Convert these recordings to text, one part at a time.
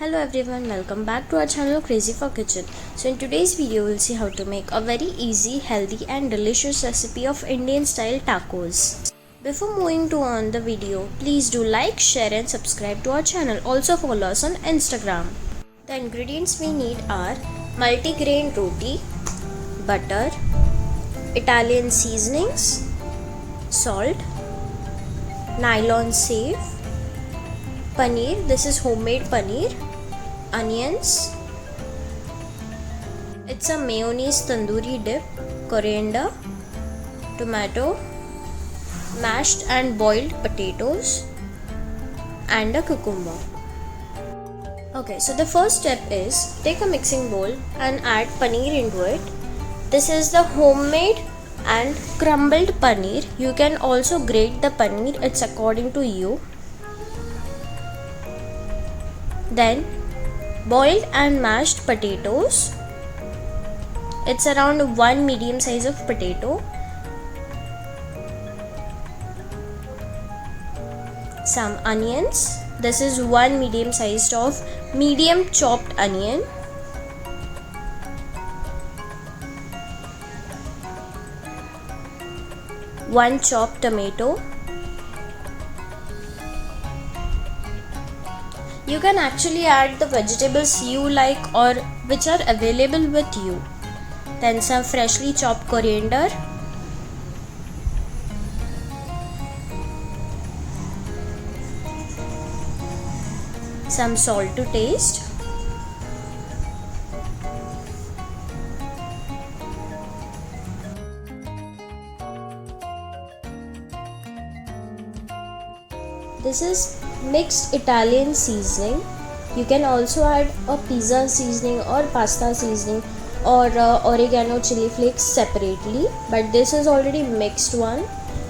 Hello everyone, welcome back to our channel Crazy for Kitchen. So in today's video we'll see how to make a very easy, healthy and delicious recipe of Indian style tacos. Before moving to on the video, please do like, share and subscribe to our channel. Also follow us on Instagram. The ingredients we need are multigrain roti, butter, Italian seasonings, salt, nylon save, paneer, this is homemade paneer, onions, it's a mayonnaise tandoori dip, coriander, tomato, mashed and boiled potatoes and a cucumber. Okay, so the first step is take a mixing bowl and add paneer into it. This is the homemade and crumbled paneer. You can also grate the paneer, it's according to you. Then boiled and mashed potatoes. It's around one medium size of potato. Some onions. This is one medium sized of medium chopped onion. One chopped tomato. You can actually add the vegetables you like or which are available with you. Then some freshly chopped coriander, some salt to taste, this is mixed Italian seasoning. You can also add a pizza seasoning or pasta seasoning or oregano chili flakes separately, but this is already mixed one.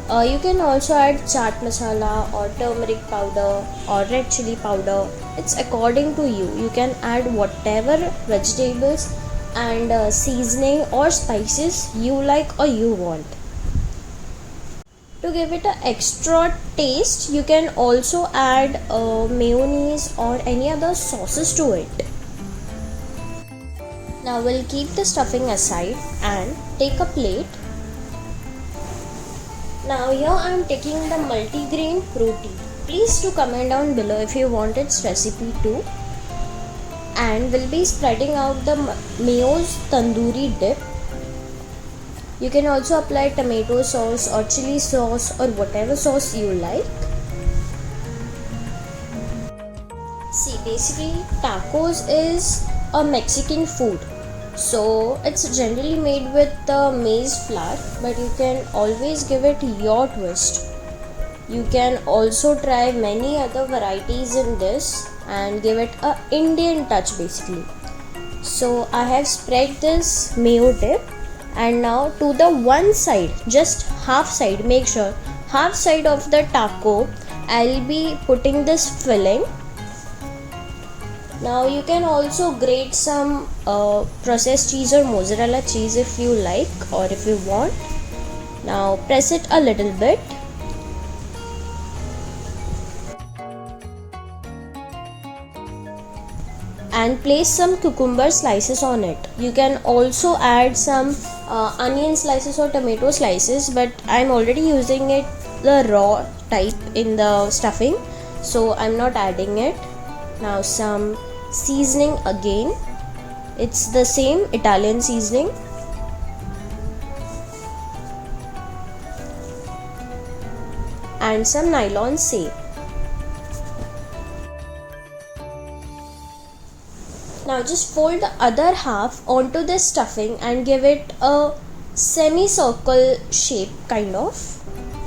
You can also add chaat masala or turmeric powder or red chili powder. It's according to you. You can add whatever vegetables and seasoning or spices you like or you want. To give it an extra taste, you can also add mayonnaise or any other sauces to it. Now we'll keep the stuffing aside and take a plate. Now here I am taking the multigrain roti. Please do comment down below if you want its recipe too. And we'll be spreading out the mayo's tandoori dip. You can also apply tomato sauce or chili sauce or whatever sauce you like. See, basically tacos is a Mexican food. So it's generally made with maize flour, but you can always give it your twist. You can also try many other varieties in this and give it a Indian touch basically. So I have spread this mayo dip. And now to the one side, just half side, make sure half side of the taco I'll be putting this filling. Now you can also grate some processed cheese or mozzarella cheese if you like or if you want. Now press it a little bit. And place some cucumber slices on it. You can also add some onion slices or tomato slices, but I'm already using it the raw type in the stuffing, so I'm not adding it. Now some seasoning again. It's the same Italian seasoning. And some nylon save. Now just fold the other half onto this stuffing and give it a semicircle shape kind of.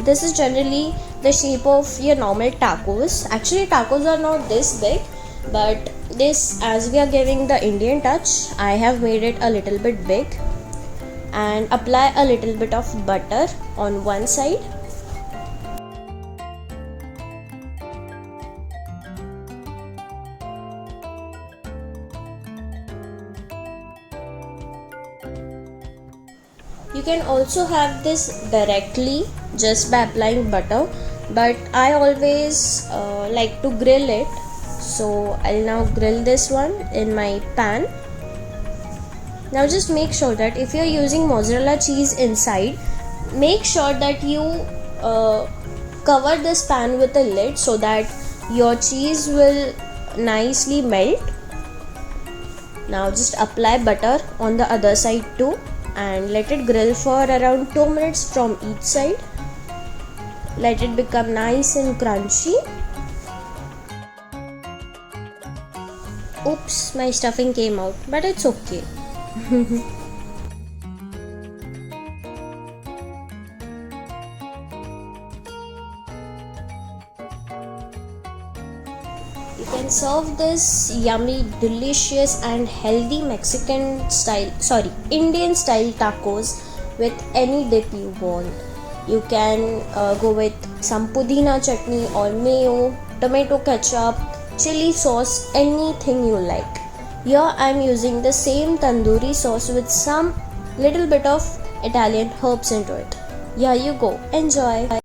This is generally the shape of your normal tacos. Actually tacos are not this big, but this, as we are giving the Indian touch, I have made it a little bit big. And apply a little bit of butter on one side. You can also have this directly just by applying butter, but I always like to grill it, So I'll now grill this one in my pan. Now just make sure that if you're using mozzarella cheese inside, make sure that you cover this pan with a lid so that your cheese will nicely melt. Now just apply butter on the other side too and let it grill for around 2 minutes from each side. Let it become nice and crunchy. Oops, my stuffing came out, but it's okay. You can serve this yummy, delicious and healthy Indian style tacos with any dip you want. You can go with some pudina chutney or mayo, tomato ketchup, chili sauce, anything you like. Here I am using the same tandoori sauce with some little bit of Italian herbs into it. Here you go, enjoy.